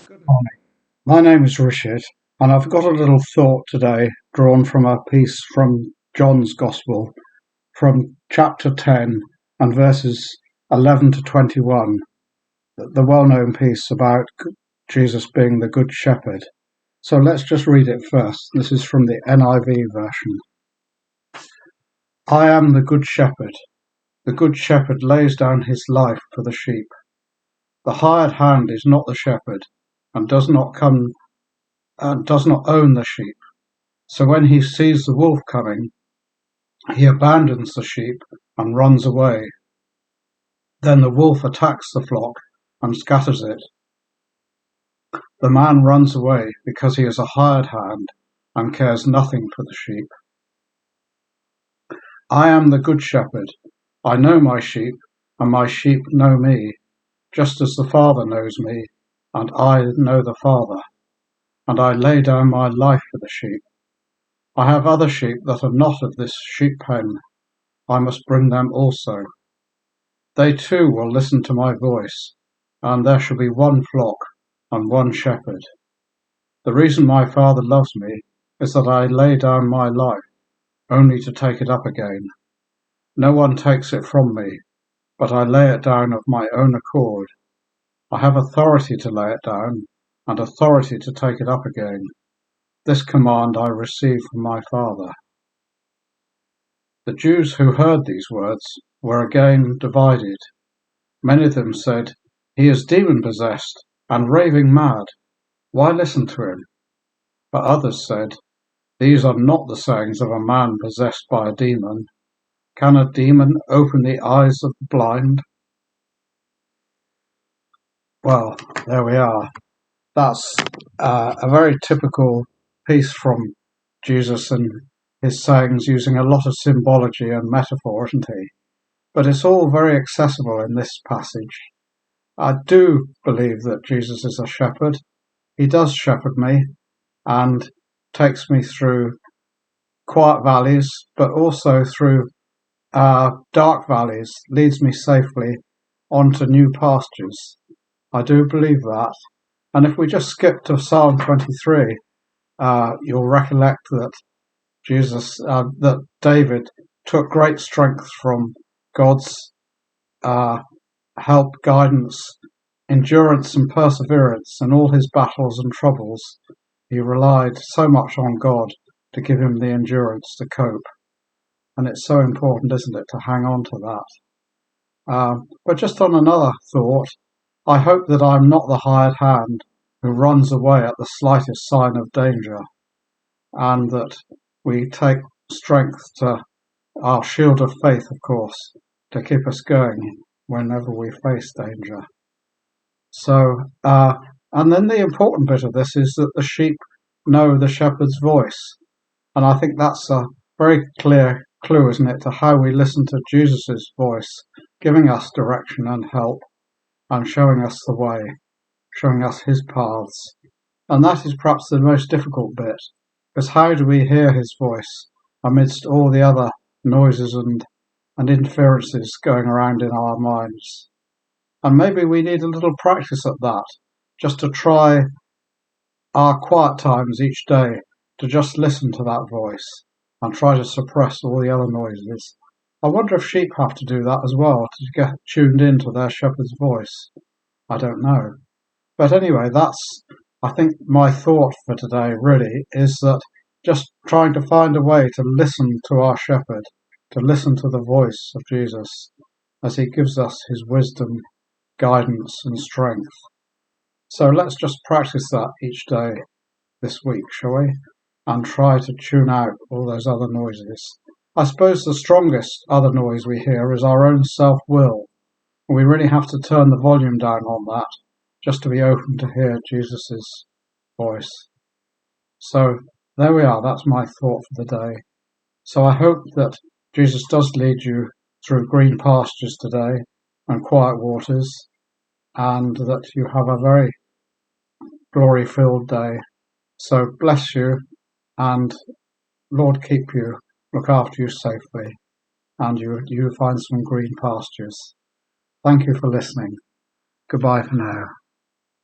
Good morning. My name is Richard, and I've got a little thought today drawn from a piece from John's Gospel, from chapter 10 and verses 11 to 21, the well-known piece about Jesus being the Good Shepherd. So let's just read it first. This is from the NIV version. I am the Good Shepherd. The Good Shepherd lays down his life for the sheep. The hired hand is not the shepherd, and does not own the sheep. So when he sees the wolf coming, he abandons the sheep and runs away. Then the wolf attacks the flock and scatters it. The man runs away because he is a hired hand and cares nothing for the sheep. I am the good shepherd. I know my sheep, and my sheep know me, just as the Father knows me, and I know the Father, and I lay down my life for the sheep. I have other sheep that are not of this sheep pen. I must bring them also. They too will listen to my voice, and there shall be one flock and one shepherd. The reason my Father loves me is that I lay down my life, only to take it up again. No one takes it from me, but I lay it down of my own accord. I have authority to lay it down, and authority to take it up again. This command I received from my Father. The Jews who heard these words were again divided. Many of them said, "He is demon-possessed and raving mad. Why listen to him?" But others said, "These are not the sayings of a man possessed by a demon. Can a demon open the eyes of the blind?" Well, there we are. That's a very typical piece from Jesus and his sayings, using a lot of symbology and metaphor, isn't he? But it's all very accessible in this passage. I do believe that Jesus is a shepherd. He does shepherd me and takes me through quiet valleys, but also through dark valleys, leads me safely onto new pastures. I do believe that. And if we just skip to Psalm 23, you'll recollect that that David took great strength from God's help, guidance, endurance and perseverance in all his battles and troubles. He relied so much on God to give him the endurance to cope. And it's so important, isn't it, to hang on to that. But just on another thought, I hope that I'm not the hired hand who runs away at the slightest sign of danger, and that we take strength to our shield of faith, of course, to keep us going whenever we face danger. So, and then the important bit of this is that the sheep know the shepherd's voice. And I think that's a very clear clue, isn't it, to how we listen to Jesus' voice, giving us direction and help, and showing us the way, showing us his paths. And that is perhaps the most difficult bit, because how do we hear his voice amidst all the other noises and interferences going around in our minds? And maybe we need a little practice at that, just to try our quiet times each day, to just listen to that voice and try to suppress all the other noises. I wonder if sheep have to do that as well, to get tuned into their shepherd's voice. I don't know. But anyway, that's, I think, my thought for today really is that just trying to find a way to listen to our shepherd, to listen to the voice of Jesus as he gives us his wisdom, guidance and strength. So let's just practice that each day this week, shall we? And try to tune out all those other noises. I suppose the strongest other noise we hear is our own self-will. We really have to turn the volume down on that just to be open to hear Jesus' voice. So there we are. That's my thought for the day. So I hope that Jesus does lead you through green pastures today and quiet waters, and that you have a very glory-filled day. So bless you, and Lord keep you, look after you safely, and you find some green pastures. Thank you for listening. Goodbye for now.